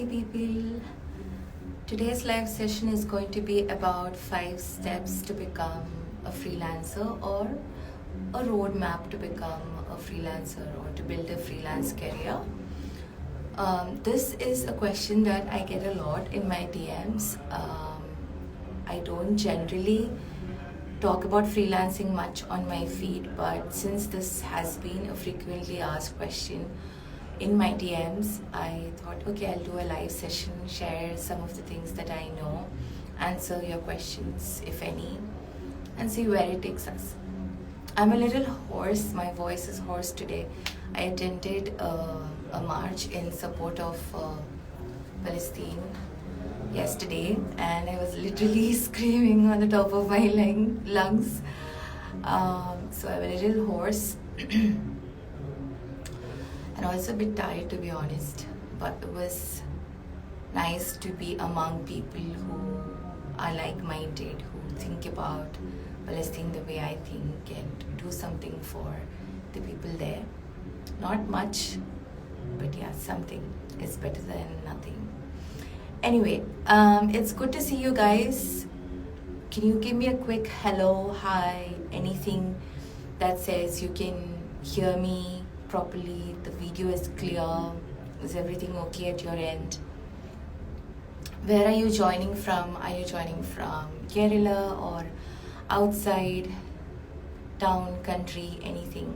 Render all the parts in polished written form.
Hi people. Today's live session is going to be about 5 steps to become a freelancer or a roadmap to become a freelancer or to build a freelance career. This is a question that I get a lot in my DMs. I don't generally talk about freelancing much on my feed, but since this has been a frequently asked question in my DMs, I thought, okay, I'll do a live session, share some of the things that I know, answer your questions, if any, and see where it takes us. I'm a little hoarse, my voice is hoarse today. I attended a march in support of Palestine yesterday, and I was literally screaming on the top of my lungs. So I'm a little hoarse. And also a bit tired, to be honest, but it was nice to be among people who are like-minded, who think about Palestine the way I think and do something for the people there. Not much, but yeah, something is better than nothing. Anyway, it's good to see you guys. Can you give me a quick hello, hi, anything that says you can hear me properly, the video is clear, is everything okay at your end? Where are you joining from? Are you joining from Kerala or outside, town, country, anything?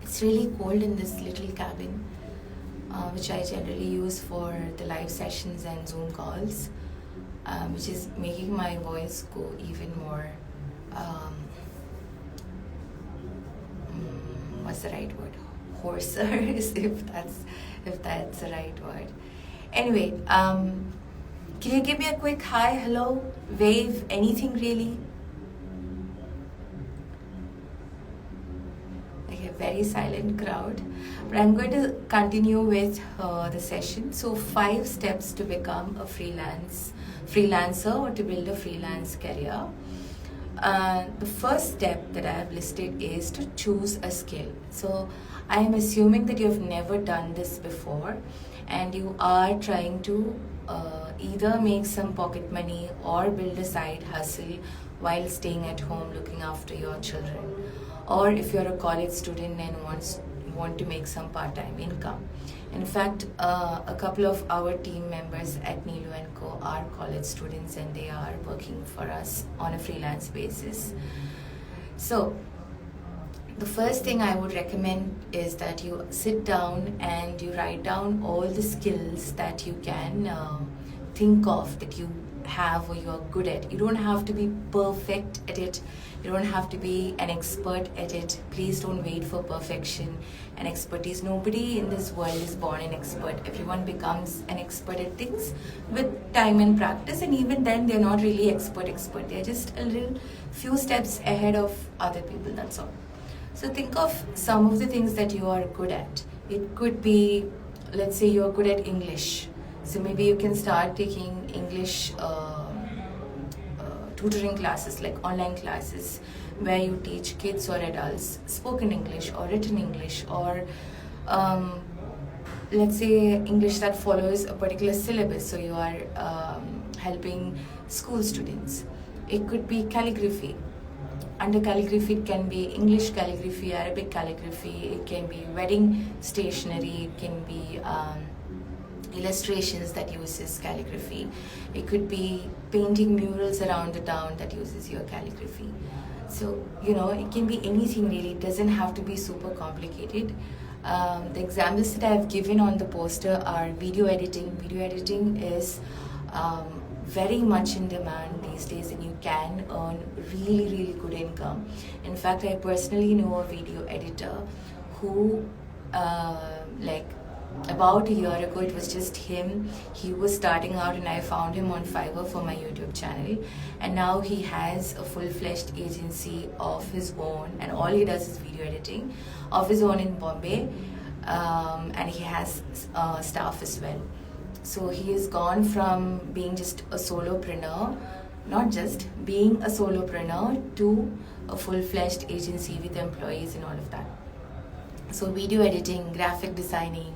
It's really cold in this little cabin, which I generally use for the live sessions and Zoom calls, which is making my voice go even more what's the right word? Hoarser, if that's the right word. Anyway, can you give me a quick hi, hello, wave, anything really? Okay, very silent crowd. But I'm going to continue with the session. So 5 steps to become a freelancer or to build a freelance career. The first step that I have listed is to choose a skill. So I am assuming that you have never done this before and you are trying to either make some pocket money or build a side hustle while staying at home looking after your children. Or if you're a college student and want to make some part-time income. In fact, a couple of our team members at Nilu & Co are college students and they are working for us on a freelance basis. So, the first thing I would recommend is that you sit down and you write down all the skills that you can think of that you have or you're good at. You don't have to be perfect at it. You don't have to be an expert at it. Please don't wait for perfection and expertise. Nobody in this world is born an expert. Everyone becomes an expert at things with time and practice, and even then they're not really expert. They're just a little few steps ahead of other people, that's all. So think of some of the things that you are good at. It could be, let's say you're good at English. So maybe you can start taking English tutoring classes, like online classes, where you teach kids or adults spoken English or written English, or let's say English that follows a particular syllabus. So you are helping school students. It could be calligraphy. Under calligraphy, it can be English calligraphy, Arabic calligraphy, it can be wedding stationery, it can be illustrations that uses calligraphy. It could be painting murals around the town that uses your calligraphy. So, it can be anything really. It doesn't have to be super complicated. The examples that I've given on the poster are video editing. Video editing is very much in demand these days, and you can earn really, really good income. In fact, I personally know a video editor who, about a year ago, it was just him. He was starting out and I found him on Fiverr for my YouTube channel. And now he has a full-fledged agency of his own, and all he does is video editing of his own in Bombay. And he has staff as well. So he has gone from being just a solopreneur, not just being a solopreneur, to a full-fledged agency with employees and all of that. So video editing, graphic designing,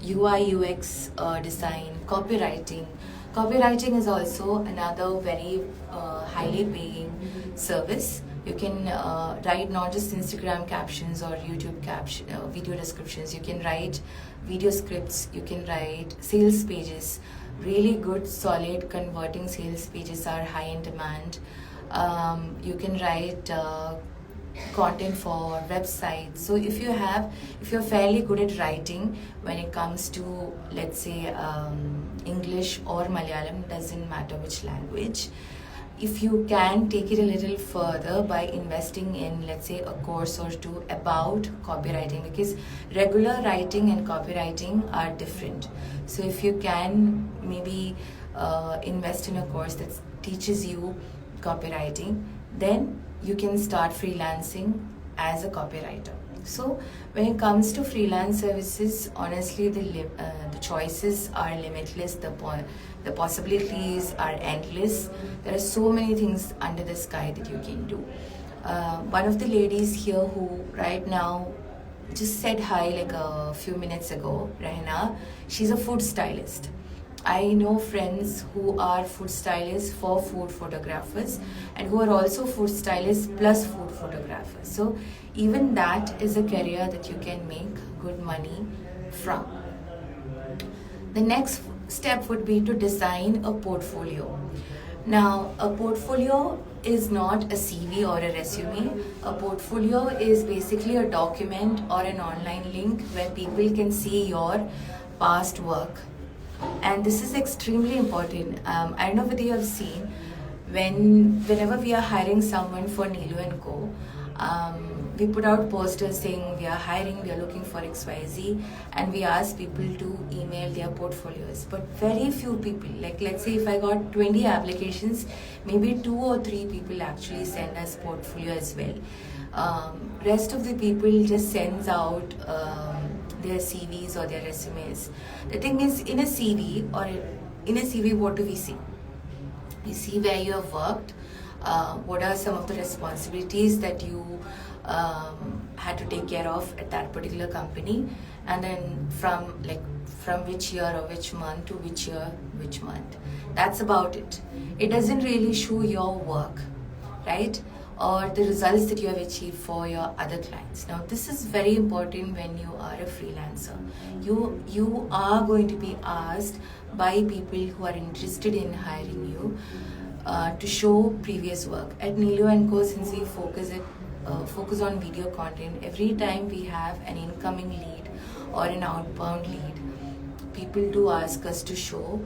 UI UX design, copywriting. Copywriting is also another very highly paying service. You can write not just Instagram captions or YouTube video descriptions. You can write video scripts. You can write sales pages. Really good, solid, converting sales pages are high in demand. You can write content for websites. So if you're fairly good at writing when it comes to, let's say, English or Malayalam, doesn't matter which language, if you can take it a little further by investing in, let's say, a course or two about copywriting, because regular writing and copywriting are different. So if you can maybe invest in a course that teaches you copywriting, then you can start freelancing as a copywriter. So when it comes to freelance services, honestly, the choices are limitless. The possibilities are endless. There are so many things under the sky that you can do. One of the ladies here who right now just said hi like a few minutes ago, Rehna, she's a food stylist. I know friends who are food stylists for food photographers and who are also food stylists plus food photographers. So even that is a career that you can make good money from. The next step would be to design a portfolio. Now, a portfolio is not a CV or a resume. A portfolio is basically a document or an online link where people can see your past work. And this is extremely important. I don't know whether you have seen, whenever we are hiring someone for Nilu & Co, we put out posters saying we are hiring, we are looking for XYZ, and we ask people to email their portfolios. But very few people, like let's say if I got 20 applications, maybe 2 or 3 people actually send us portfolio as well. Rest of the people just sends out their CVs or their resumes. The thing is, in a CV, what do we see? We see where you have worked, what are some of the responsibilities that you had to take care of at that particular company, and then from which year or which month to which year, which month. That's about it. It doesn't really show your work, right? Or the results that you have achieved for your other clients. Now, this is very important when you are a freelancer. You are going to be asked by people who are interested in hiring you to show previous work. At Nilu & Co, since we focus on video content, every time we have an incoming lead or an outbound lead, people do ask us to show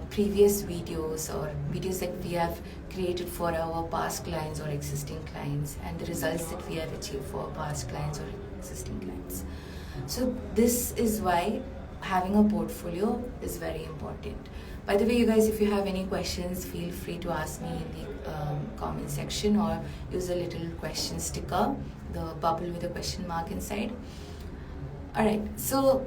previous videos or videos that we have created for our past clients or existing clients, and the results that we have achieved for our past clients or existing clients. So this is why having a portfolio is very important. By the way, you guys, if you have any questions, feel free to ask me in the comment section, or use a little question sticker, the bubble with a question mark inside. Alright, so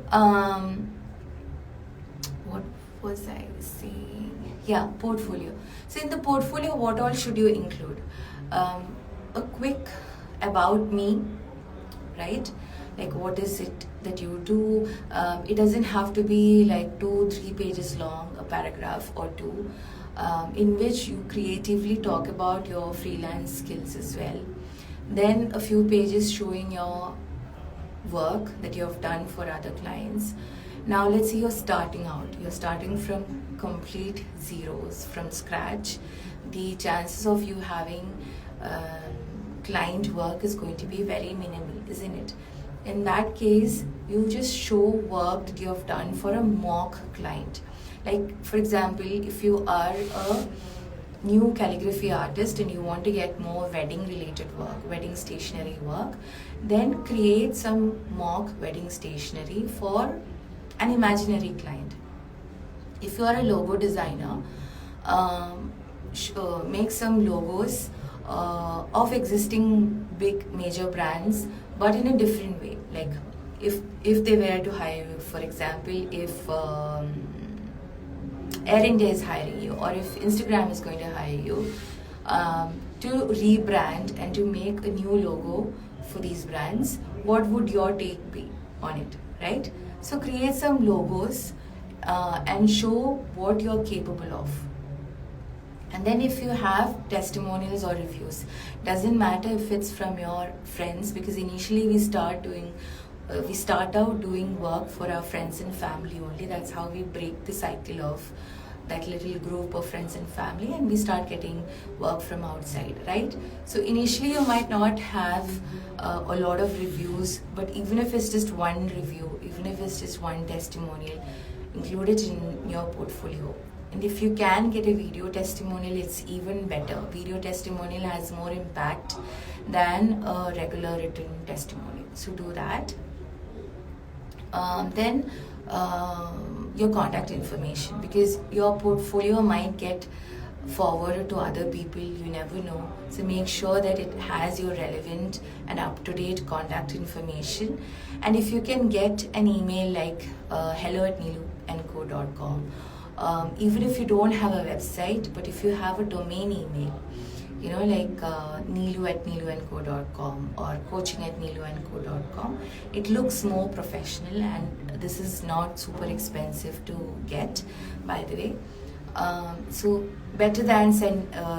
what was I saying? Yeah, portfolio. So in the portfolio, what all should you include? A quick about me, right? Like what is it that you do? It doesn't have to be like 2-3 pages long, a paragraph or two, in which you creatively talk about your freelance skills as well. Then a few pages showing your work that you have done for other clients. Now let's say you're starting out. You're starting from complete zeros, from scratch. The chances of you having client work is going to be very minimal, isn't it? In that case, you just show work that you have done for a mock client. Like, for example, if you are a new calligraphy artist and you want to get more wedding related work, wedding stationery work, then create some mock wedding stationery for an imaginary client. If you are a logo designer, make some logos of existing big major brands, but in a different way. Like if they were to hire you, for example, if Air India is hiring you, or if Instagram is going to hire you, to rebrand and to make a new logo for these brands, what would your take be? on it, right? So create some logos and show what you're capable of. And then if you have testimonials or reviews, doesn't matter if it's from your friends, because initially we start out doing work for our friends and family only. That's how we break the cycle of that little group of friends and family, and we start getting work from outside, right? So initially you might not have a lot of reviews, but even if it's just one review, even if it's just one testimonial, include it in your portfolio. And if you can get a video testimonial, it's even better. Video testimonial has more impact than a regular written testimonial. So do that. Then your contact information, because your portfolio might get forwarded to other people, you never know. So make sure that it has your relevant and up-to-date contact information. And if you can get an email like hello@neeluandco.com, even if you don't have a website, but if you have a domain email, like neelu@neeluandco.com or coaching@neeluandco.com, it looks more professional, and this is not super expensive to get, by the way. So better than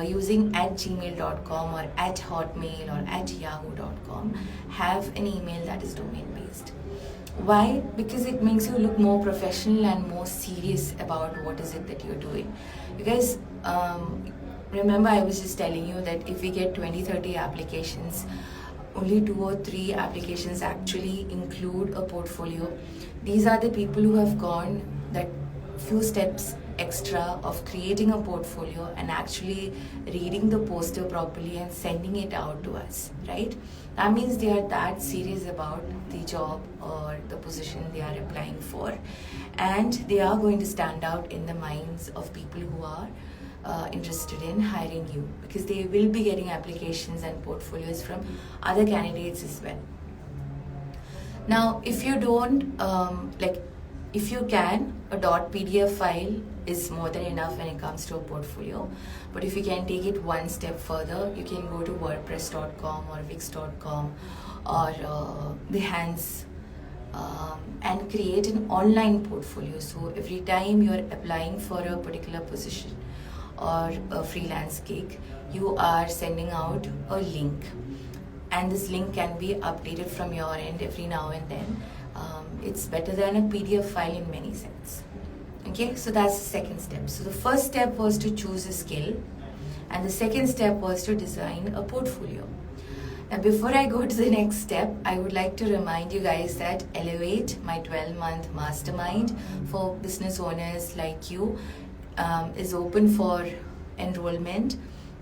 using @gmail.com or @hotmail or @yahoo.com, have an email that is domain based. Why? Because it makes you look more professional and more serious about what is it that you're doing. You guys, remember I was just telling you that if we get 20-30 applications, only 2 or 3 applications actually include a portfolio. These are the people who have gone that few steps extra of creating a portfolio and actually reading the poster properly and sending it out to us, right? That means they are that serious about the job or the position they are applying for, and they are going to stand out in the minds of people who are interested in hiring you, because they will be getting applications and portfolios from other candidates as well. Now, if you don't, if you can, a .pdf file is more than enough when it comes to a portfolio. But if you can take it one step further, you can go to wordpress.com or wix.com or Behance and create an online portfolio. So every time you're applying for a particular position or a freelance gig, you are sending out a link, and this link can be updated from your end every now and then. It's better than a PDF file in many sense. Okay, so that's the second step. So the first step was to choose a skill, and the second step was to design a portfolio. Now, before I go to the next step, I would like to remind you guys that Elevate, my 12-month mastermind for business owners like you, is open for enrollment.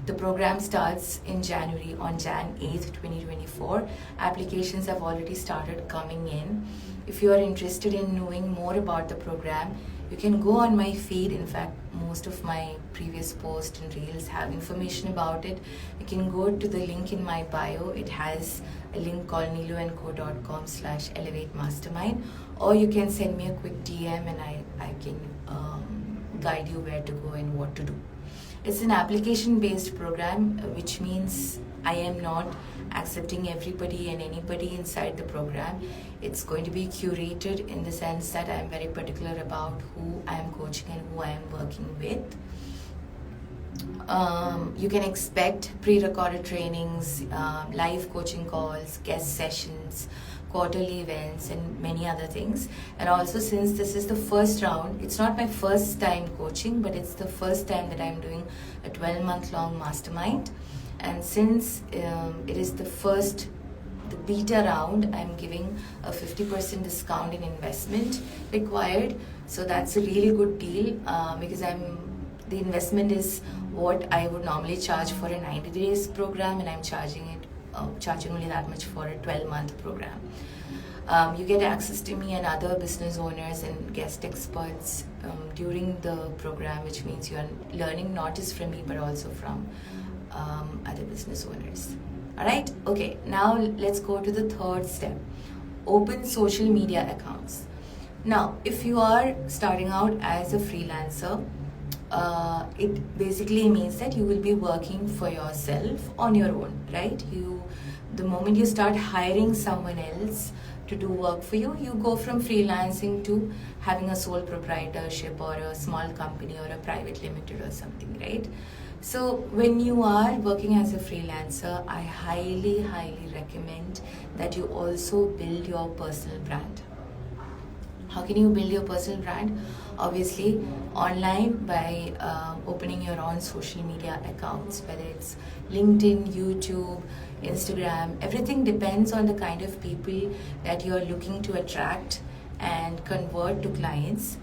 The program starts in January, on Jan 8th, 2024. Applications have already started coming in. If you are interested in knowing more about the program, you can go on my feed. In fact, most of my previous posts and reels have information about it. You can go to the link in my bio. It has a link called neeluandco.com/elevate-mastermind, or you can send me a quick DM and I can guide you where to go and what to do. It's an application-based program, which means I am not accepting everybody and anybody inside the program. It's going to be curated in the sense that I am very particular about who I am coaching and who I am working with. You can expect pre-recorded trainings, live coaching calls, guest sessions, quarterly events, and many other things. And also, since this is the first round, it's not my first time coaching, but it's the first time that I'm doing a 12-month-long mastermind. And since it is the beta round, I'm giving a 50% discount in investment required. So that's a really good deal, because the investment is what I would normally charge for a 90 days program, and I'm charging only that much for a 12-month program. You get access to me and other business owners and guest experts during the program, which means you are learning not just from me but also from other business owners. Alright, okay, now let's go to the third step. Open social media accounts. Now, if you are starting out as a freelancer, it basically means that you will be working for yourself on your own, right? The moment you start hiring someone else to do work for you, you go from freelancing to having a sole proprietorship or a small company or a private limited or something, right? So when you are working as a freelancer, I highly, highly recommend that you also build your personal brand. How can you build your personal brand? Obviously, online by opening your own social media accounts, whether it's LinkedIn, YouTube, Instagram. Everything depends on the kind of people that you're looking to attract and convert to clients.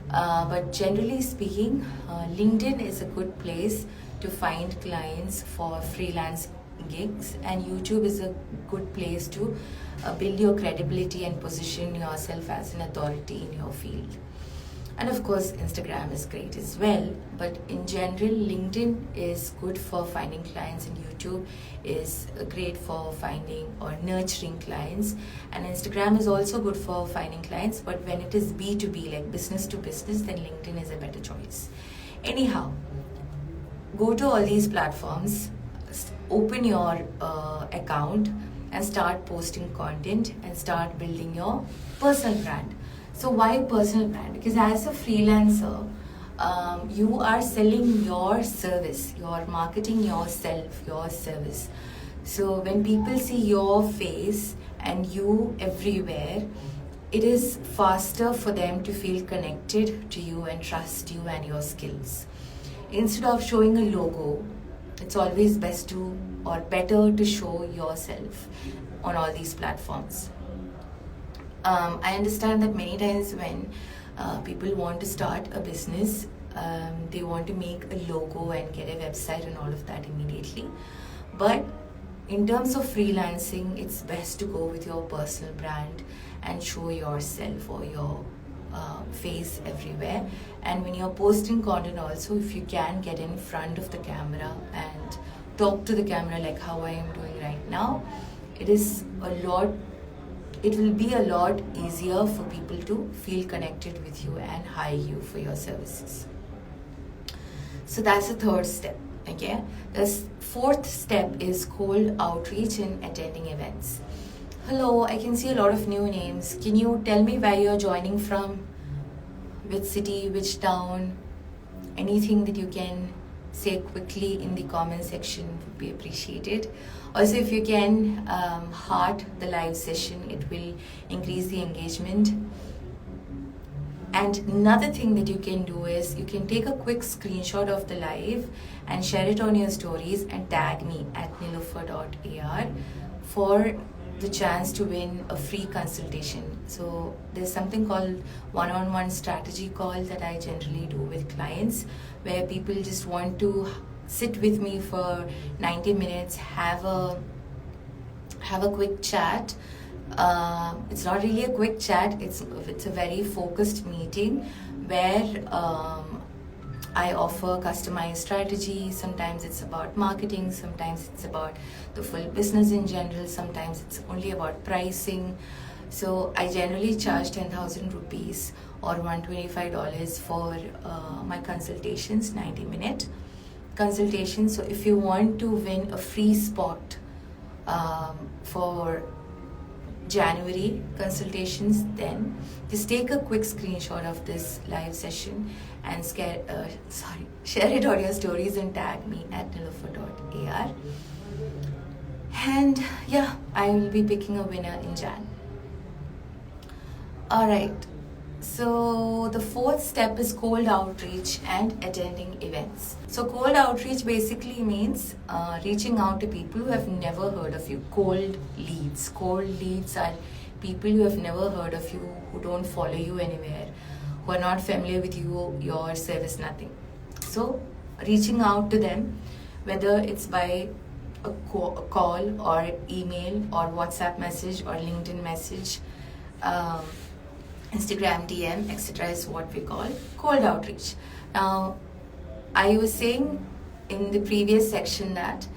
But generally speaking, LinkedIn is a good place to find clients for freelance gigs, and YouTube is a good place to build your credibility and position yourself as an authority in your field. And of course, Instagram is great as well, but in general, LinkedIn is good for finding clients, and YouTube is great for finding or nurturing clients, and Instagram is also good for finding clients, but when it is B2B, like business to business, then LinkedIn is a better choice. Anyhow, go to all these platforms, open your account and start posting content and start building your personal brand. So why personal brand? Because as a freelancer, you are selling your service, you're marketing yourself, your service. So when people see your face and you everywhere, it is faster for them to feel connected to you and trust you and your skills. Instead of showing a logo, it's always best to or better to show yourself on all these platforms. I understand that many times when people want to start a business, they want to make a logo and get a website and all of that immediately. But in terms of freelancing, it's best to go with your personal brand and show yourself or your face everywhere. And when you're posting content also, if you can get in front of the camera and talk to the camera like how I am doing right now, it will be a lot easier for people to feel connected with you and hire you for your services. So that's the third step. Okay, the fourth step is cold outreach and attending events. Hello, I can see a lot of new names. Can you tell me where you're joining from? Which city, which town? Anything that you can say quickly in the comment section would be appreciated. Also, if you can heart the live session, it will increase the engagement. And another thing that you can do is you can take a quick screenshot of the live and share it on your stories and tag me at nilofer.ar for the chance to win a free consultation. So there's something called one-on-one strategy call that I generally do with clients, where people just want to sit with me for 90 minutes, have a quick chat. It's not really a quick chat, it's a very focused meeting where I offer customized strategy. Sometimes it's about marketing, sometimes it's about the full business in general, sometimes it's only about pricing. So I generally charge 10,000 rupees or $125 for my consultations, 90-minute consultations. So if you want to win a free spot for January consultations, then just take a quick screenshot of this live session and share it on your stories and tag me at nilofer.ar. And yeah, I will be picking a winner in Jan. Alright, so the fourth step is cold outreach and attending events. So cold outreach basically means reaching out to people who have never heard of you. Cold leads. Cold leads are people who have never heard of you, who don't follow you anywhere, who are not familiar with you, your service, nothing. So reaching out to them, whether it's by a call or email or WhatsApp message or LinkedIn message, Instagram DM, etc. is what we call cold outreach. Now, I was saying in the previous section that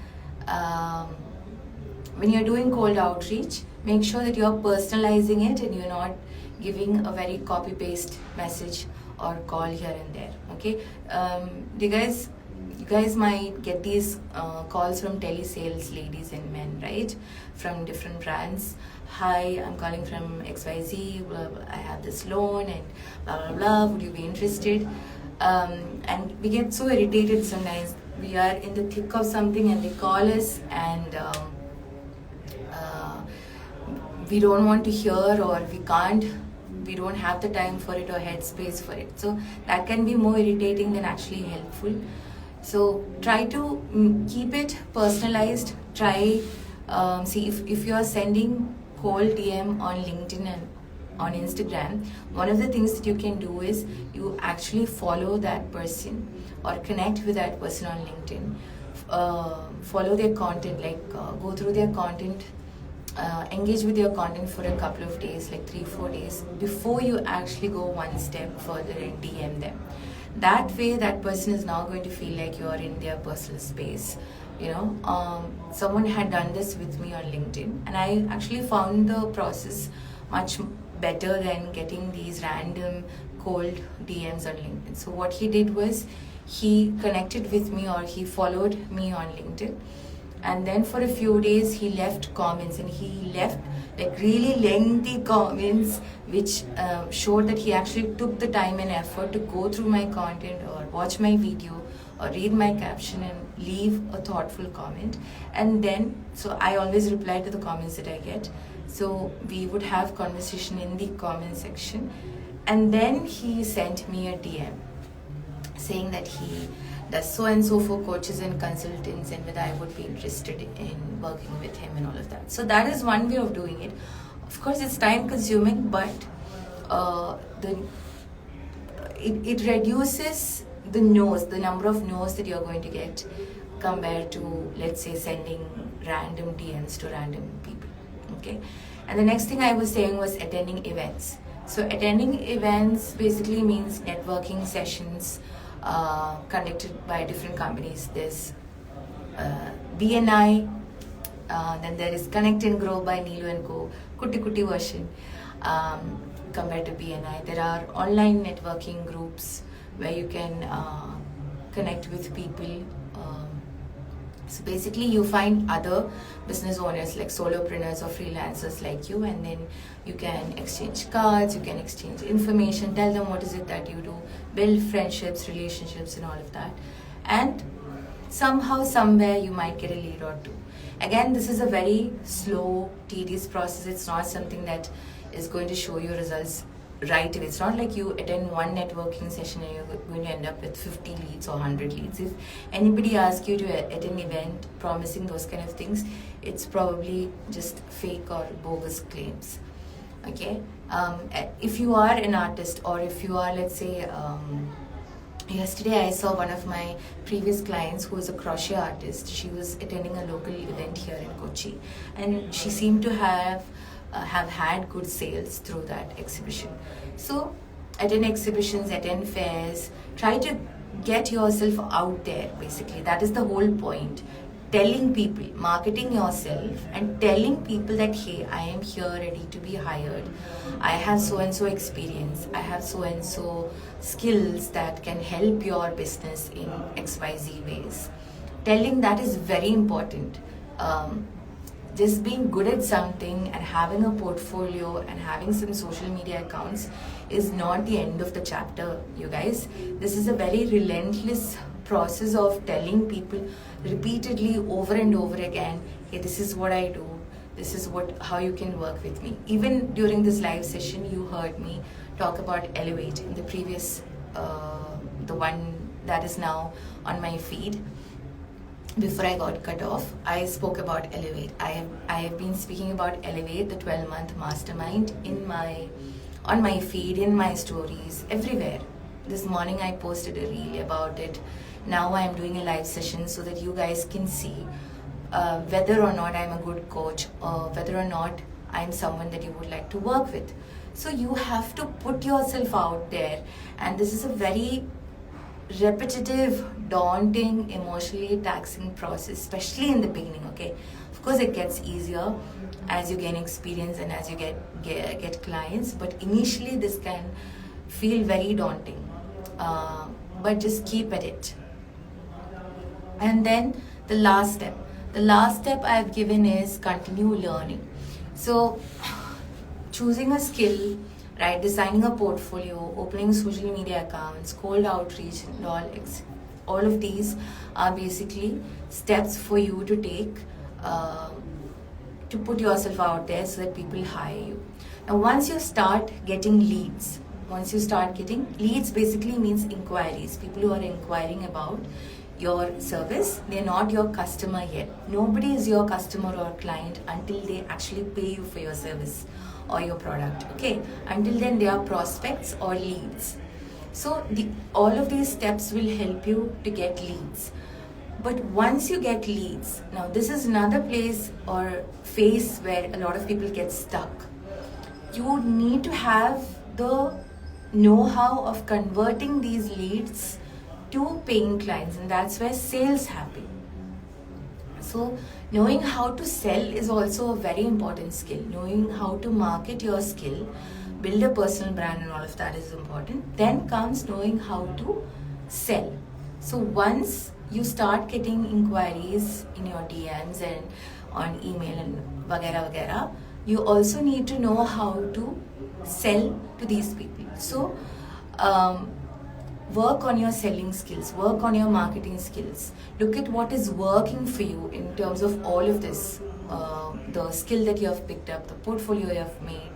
when you're doing cold outreach, make sure that you're personalizing it and you're not giving a very copy-paste message or call here and there. Okay, do you guys you guys might get these calls from telesales ladies and men, right? From different brands. Hi, I'm calling from XYZ, blah, blah, I have this loan and blah, blah, blah, would you be interested? And we get so irritated sometimes. We are in the thick of something and they call us, and we don't want to hear, or we don't have the time for it or headspace for it. So that can be more irritating than actually helpful. So try to keep it personalized. Try, see if you are sending cold DM on LinkedIn and on Instagram, one of the things that you can do is you actually follow that person or connect with that person on LinkedIn. Follow their content, like go through their content, engage with your content for a couple of days, like 3-4 days, before you actually go one step further and DM them. That way, that person is now going to feel like you're in their personal space. Someone had done this with me on LinkedIn, and I actually found the process much better than getting these random cold DMs on LinkedIn. So what he did was he connected with me, or he followed me on LinkedIn, and then for a few days he left comments, and he left like really lengthy comments which showed that he actually took the time and effort to go through my content or watch my video or read my caption and leave a thoughtful comment. And then, so I always reply to the comments that I get. So we would have conversation in the comment section. And then he sent me a DM saying that he does so and so for coaches and consultants, and whether I would be interested in working with him and all of that. So that is one way of doing it. Of course, it's time consuming, but it reduces the number of no's that you're going to get compared to, let's say, sending random DMs to random people. Okay, and the next thing I was saying was attending events. So attending events basically means networking sessions conducted by different companies. There's BNI, then there is Connect and Grow by Neelu and Co. Kuti version compared to BNI. There are online networking groups where you can connect with people. So basically you find other business owners like solopreneurs or freelancers like you, and then you can exchange cards, you can exchange information, tell them what is it that you do, build friendships, relationships and all of that. And somehow, somewhere you might get a lead or two. Again, this is a very slow, tedious process. It's not something that is going to show you results right away. It's not like you attend one networking session and you're going to end up with 50 leads or 100 leads. If anybody asks you to attend an event promising those kind of things, it's probably just fake or bogus claims. Okay, if you are an artist, or if you are, let's say, yesterday I saw one of my previous clients who was a crochet artist. She was attending a local event here in Kochi, and she seemed to have had good sales through that exhibition. So attend exhibitions, attend fairs, try to get yourself out there. Basically, that is the whole point. Telling people, marketing yourself and telling people that, hey, I am here ready to be hired. I have so and so experience. I have so and so skills that can help your business in XYZ ways. Telling that is very important. Just being good at something and having a portfolio and having some social media accounts is not the end of the chapter, you guys. This is a very relentless process of telling people repeatedly over and over again, hey, this is what I do, this is how you can work with me. Even during this live session, you heard me talk about Elevate in the previous, the one that is now on my feed. Before I got cut off, I spoke about Elevate. I have been speaking about Elevate, the 12-month mastermind, on my feed, in my stories, everywhere. This morning I posted a reel about it. Now I am doing a live session so that you guys can see whether or not I'm a good coach, or whether or not I'm someone that you would like to work with. So you have to put yourself out there, and this is a very repetitive, daunting, emotionally taxing process, especially in the beginning. Okay, of course it gets easier as you gain experience and as you get clients, but initially this can feel very daunting, but just keep at it. And then the last step I've given is continue learning. So choosing a skill, right, designing a portfolio, opening social media accounts, cold outreach, and all of these are basically steps for you to take to put yourself out there so that people hire you. Now, once you start getting leads basically means inquiries, people who are inquiring about your service. They're not your customer yet. Nobody is your customer or client until they actually pay you for your service or your product. Okay, until then they are prospects or leads. So all of these steps will help you to get leads. But once you get leads, now this is another place or phase where a lot of people get stuck. You need to have the know-how of converting these leads to paying clients, and that's where sales happen. So knowing how to sell is also a very important skill. Knowing how to market your skill, build a personal brand, and all of that is important. Then comes knowing how to sell. So once you start getting inquiries in your DMs and on email and vagera, you also need to know how to sell to these people. So work on your selling skills, work on your marketing skills. Look at what is working for you in terms of all of this. The skill that you have picked up, the portfolio you have made,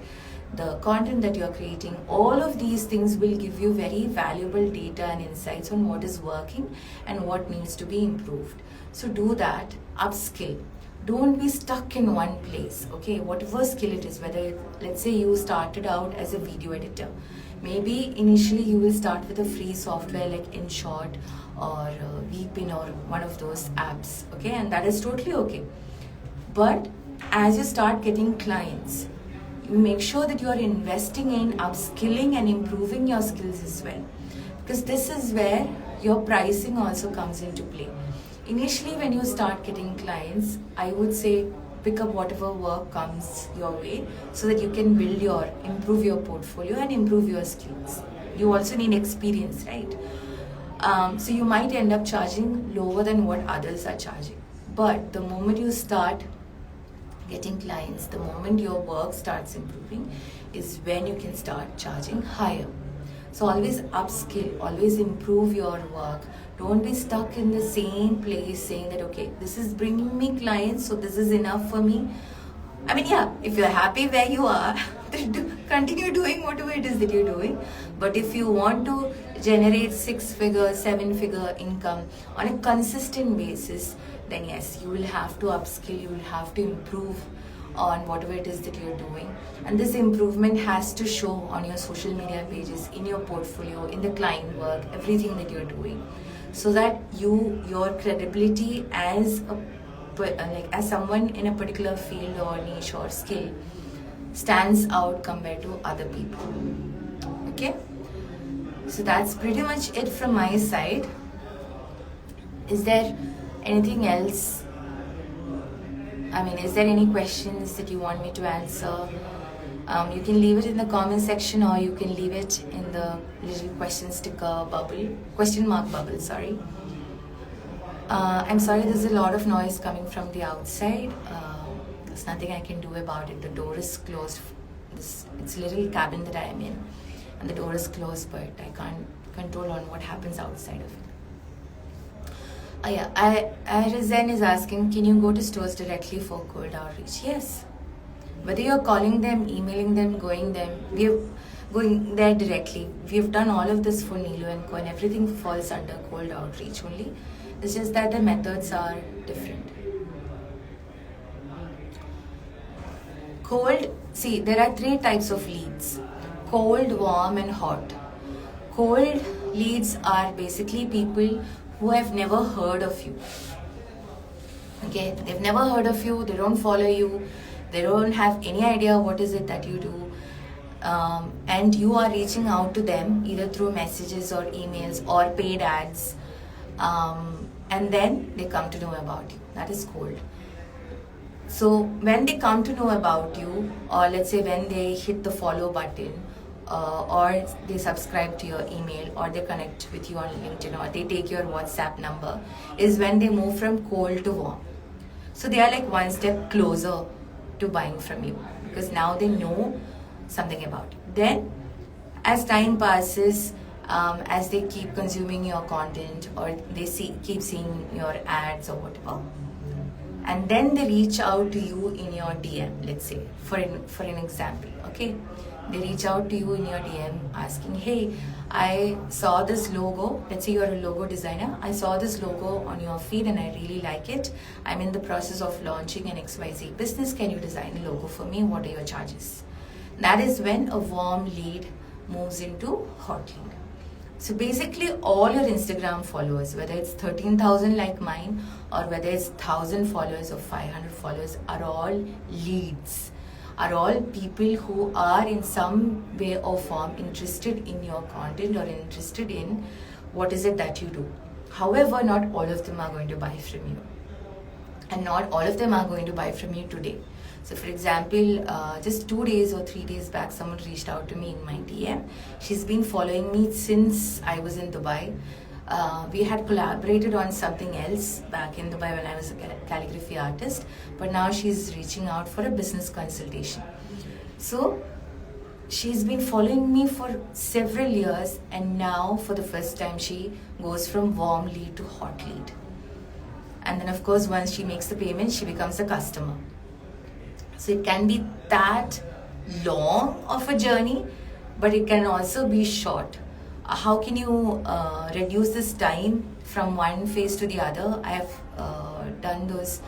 the content that you're creating, all of these things will give you very valuable data and insights on what is working and what needs to be improved. So do that, upskill. Don't be stuck in one place, okay? Whatever skill it is, whether, let's say you started out as a video editor. Maybe initially you will start with a free software like InShot or VPin or one of those apps, okay? And that is totally okay. But as you start getting clients, you make sure that you are investing in upskilling and improving your skills as well. Because this is where your pricing also comes into play. Initially, when you start getting clients, I would say pick up whatever work comes your way so that you can improve your portfolio and improve your skills. You also need experience, right? So you might end up charging lower than what others are charging. But the moment you start getting clients, the moment your work starts improving, is when you can start charging higher. So always upskill, always improve your work. Don't be stuck in the same place saying that, okay, this is bringing me clients, so this is enough for me. I mean, yeah, if you're happy where you are, then continue doing whatever it is that you're doing. But if you want to generate 6-figure, 7-figure income on a consistent basis, then yes, you will have to upskill, you will have to improve on whatever it is that you're doing. And this improvement has to show on your social media pages, in your portfolio, in the client work, everything that you're doing. So that your credibility as someone in a particular field or niche or skill stands out compared to other people. Okay? So that's pretty much it from my side. Is there anything else? I mean, is there any questions that you want me to answer? You can leave it in the comment section, or you can leave it in the little question mark bubble, sorry. I'm sorry, there's a lot of noise coming from the outside. There's nothing I can do about it. The door is closed. It's a little cabin that I am in, and the door is closed, but I can't control on what happens outside of it. Zen is asking, can you go to stores directly for cold outreach? Yes. Whether you're calling them, emailing them, going there directly. We've done all of this for Nilo & Co, and everything falls under cold outreach only. It's just that the methods are different. There are 3 types of leads: cold, warm, and hot. Cold leads are basically people who have never heard of you. Okay, they've never heard of you, they don't follow you, they don't have any idea what is it that you do, and you are reaching out to them either through messages or emails or paid ads, and then they come to know about you. That is cold. So when they come to know about you, or let's say when they hit the follow button, or they subscribe to your email, or they connect with you on LinkedIn, or they take your WhatsApp number, is when they move from cold to warm. So they are like one step closer to buying from you, because now they know something about it. Then as time passes, as they keep consuming your content, or they keep seeing your ads or whatever, and then they reach out to you in your DM, let's say, for an example, okay? They reach out to you in your DM asking, hey, I saw this logo. Let's say you're a logo designer. I saw this logo on your feed and I really like it. I'm in the process of launching an XYZ business. Can you design a logo for me? What are your charges? That is when a warm lead moves into hot lead. So basically all your Instagram followers, whether it's 13,000 like mine, or whether it's 1,000 followers or 500 followers, are all leads, are all people who are in some way or form interested in your content or interested in what is it that you do. However, not all of them are going to buy from you, and not all of them are going to buy from you today. So for example, just 2 days or 3 days back, someone reached out to me in my DM. She's been following me since I was in Dubai. We had collaborated on something else back in Dubai when I was a calligraphy artist, but now she's reaching out for a business consultation. So she's been following me for several years, and now for the first time she goes from warm lead to hot lead. And then of course once she makes the payment, she becomes a customer. So it can be that long of a journey, but it can also be short. How can you reduce this time from one phase to the other? I have done those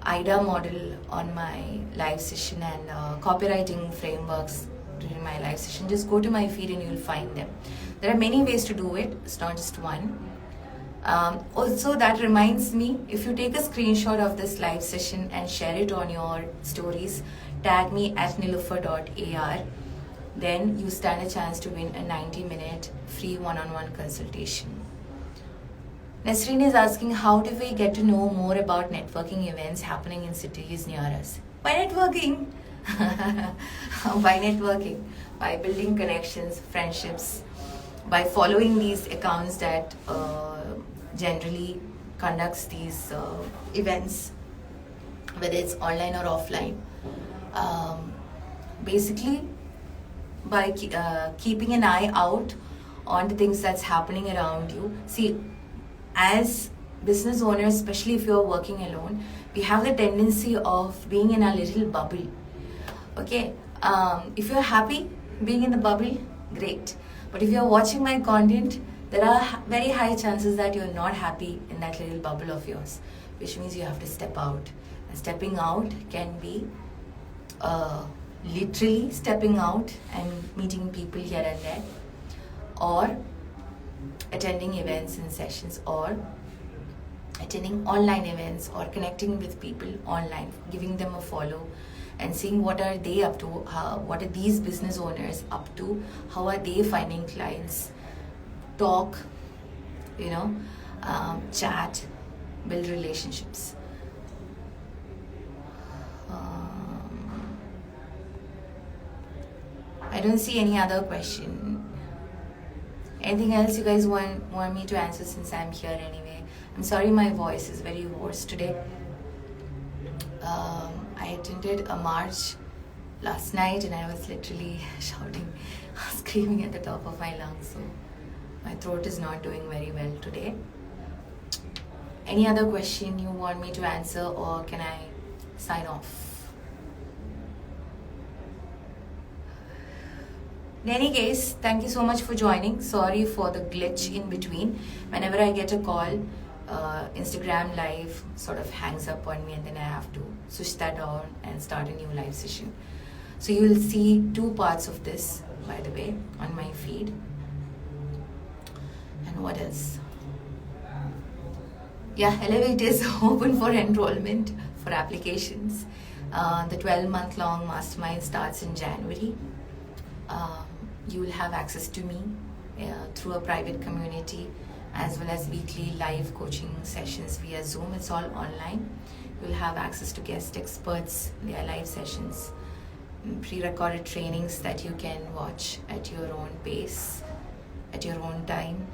IDA model on my live session, and copywriting frameworks during my live session. Just go to my feed and you'll find them. There are many ways to do it. It's not just one. Also, that reminds me, if you take a screenshot of this live session and share it on your stories, tag me at nilofer.ar, then you stand a chance to win a 90-minute free one-on-one consultation. Nesreen is asking, how do we get to know more about networking events happening in cities near us? By networking. By networking, by building connections, friendships, by following these accounts that generally conducts these events, whether it's online or offline. Basically, by keeping an eye out on the things that's happening around you. See, as business owners, especially if you're working alone, we have the tendency of being in a little bubble. Okay, if you're happy being in the bubble, great. But if you're watching my content, there are very high chances that you're not happy in that little bubble of yours, which means you have to step out. And stepping out can be literally stepping out and meeting people here and there, or attending events and sessions, or attending online events, or connecting with people online, giving them a follow and seeing what are they up to, what are these business owners up to, how are they finding clients, talk, chat, build relationships. I don't see any other question. Anything else you guys want me to answer, since I'm here anyway? I'm sorry my voice is very hoarse today. I attended a march last night and I was literally shouting, screaming at the top of my lungs. So my throat is not doing very well today. Any other question you want me to answer, or can I sign off? In any case, thank you so much for joining. Sorry for the glitch in between. Whenever I get a call, Instagram live sort of hangs up on me, and then I have to switch that on and start a new live session. So you will see 2 parts of this, by the way, on my feed. And what else? Yeah, Elevate is open for enrollment for applications. The 12-month long mastermind starts in January. You will have access to me through a private community, as well as weekly live coaching sessions via Zoom. It's all online. You will have access to guest experts, their live sessions, pre-recorded trainings that you can watch at your own pace, at your own time.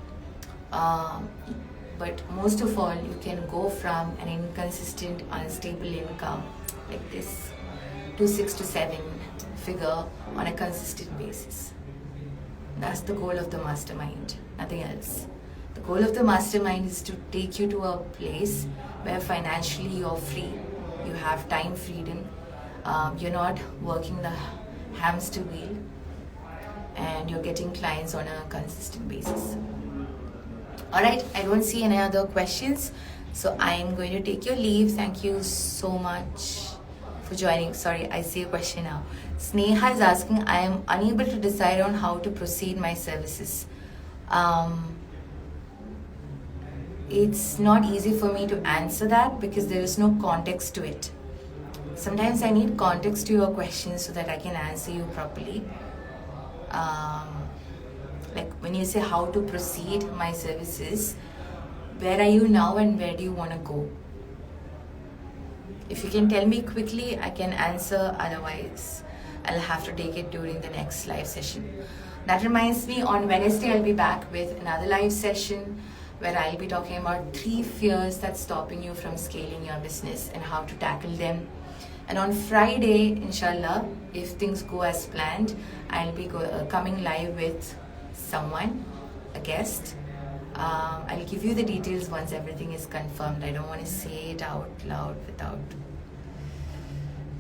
But most of all, you can go from an inconsistent, unstable income like this to 6 to 7 figure on a consistent basis. That's the goal of the mastermind, nothing else. The goal of the mastermind is to take you to a place where financially you're free, you have time freedom, you're not working the hamster wheel, and you're getting clients on a consistent basis. Alright, I don't see any other questions, so I am going to take your leave. Thank you so much for joining. Sorry, I see a question now. Sneha is asking, I am unable to decide on how to proceed my services. It's not easy for me to answer that because there is no context to it. Sometimes I need context to your questions so that I can answer you properly. Like when you say how to proceed my services, where are you now and where do you want to go? If you can tell me quickly, I can answer. Otherwise, I'll have to take it during the next live session. That reminds me, on Wednesday, I'll be back with another live session where I'll be talking about 3 fears that's stopping you from scaling your business and how to tackle them. And on Friday, inshallah, if things go as planned, I'll be coming live with someone, a guest. I'll give you the details once everything is confirmed. I don't want to say it out loud without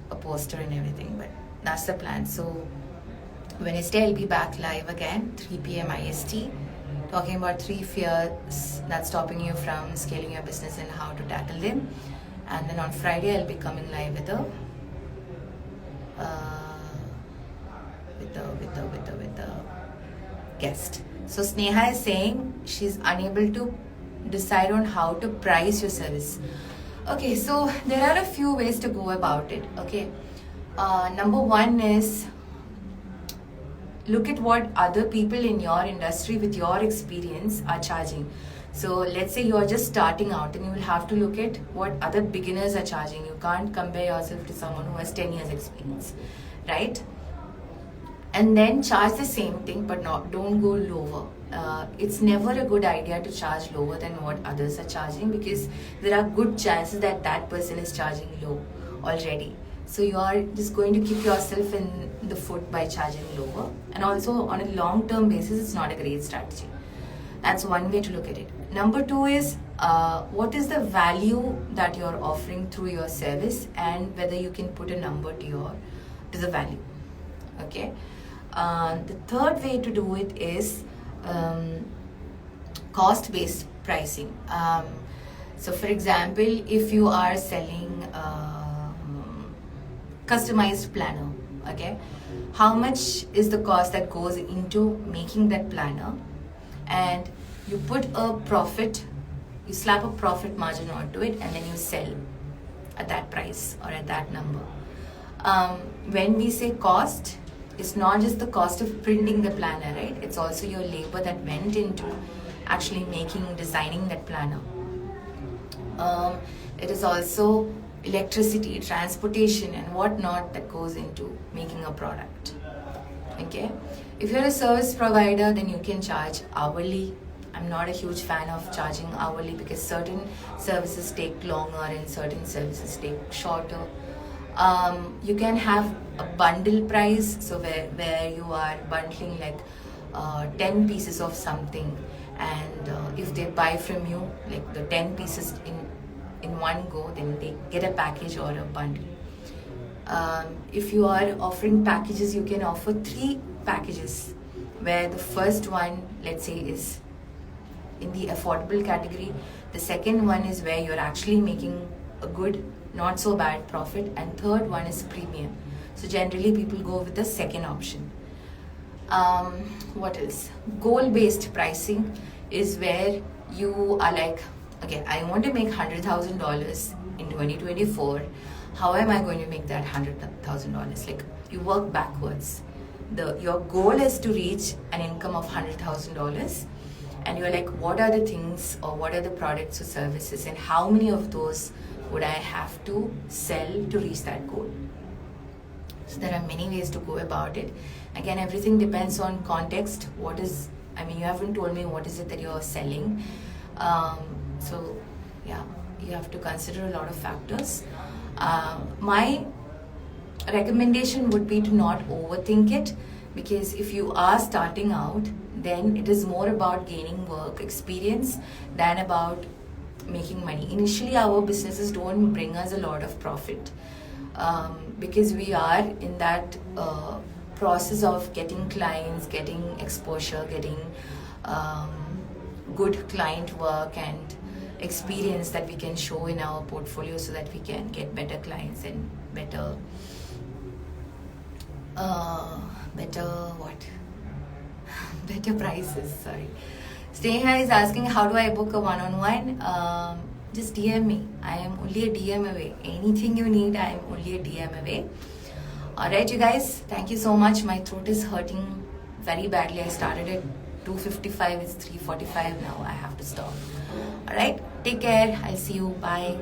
a poster and everything, but that's the plan. So Wednesday I'll be back live again, 3 p.m. IST, talking about 3 fears that's stopping you from scaling your business and how to tackle them. And then on Friday I'll be coming live with a guest. So Sneha is saying she's unable to decide on how to price your service. Okay, so there are a few ways to go about it. Okay, number one is look at what other people in your industry with your experience are charging. So let's say you're just starting out, and you will have to look at what other beginners are charging. You can't compare yourself to someone who has 10 years experience, right? And then charge the same thing, but don't go lower. It's never a good idea to charge lower than what others are charging, because there are good chances that that person is charging low already. So you are just going to kick yourself in the foot by charging lower. And also on a long-term basis, it's not a great strategy. That's one way to look at it. Number two is what is the value that you're offering through your service, and whether you can put a number to the value. Okay. The third way to do it is cost-based pricing. So for example, if you are selling customized planner, okay, how much is the cost that goes into making that planner, and you put a profit, you slap a profit margin onto it, and then you sell at that price or at that number. When we say cost, it's not just the cost of printing the planner, right? It's also your labor that went into actually designing that planner. It is also electricity, transportation, and whatnot that goes into making a product. Okay? If you're a service provider, then you can charge hourly. I'm not a huge fan of charging hourly because certain services take longer and certain services take shorter. You can have a bundle price, so where you are bundling like 10 pieces of something, and if they buy from you like the 10 pieces in one go, then they get a package or a bundle. If you are offering packages, you can offer 3 packages, where the first one, let's say, is in the affordable category. The second one is where you're actually making a good, not so bad profit, and third one is premium. So generally people go with the second option. What else? Goal-based pricing is where you are like, okay, I want to make $100,000 in 2024. How am I going to make that $100,000? Like, you work backwards. Your goal is to reach an income of $100,000, and you're like, what are the things or what are the products or services, and how many of those would I have to sell to reach that goal? So there are many ways to go about it. Again, everything depends on context. You haven't told me what is it that you're selling. So yeah, you have to consider a lot of factors. My recommendation would be to not overthink it, because if you are starting out, then it is more about gaining work experience than about making money. Initially, our businesses don't bring us a lot of profit, because we are in that process of getting clients, getting exposure, getting good client work and experience that we can show in our portfolio, so that we can get better clients and better better prices. Sorry. Sneha is asking, how do I book a one-on-one? Just DM me. I am only a DM away. Anything you need, I am only a DM away. Alright, you guys, thank you so much. My throat is hurting very badly. I started at 2:55, it's 3:45 now. I have to stop. Alright, take care. I'll see you. Bye.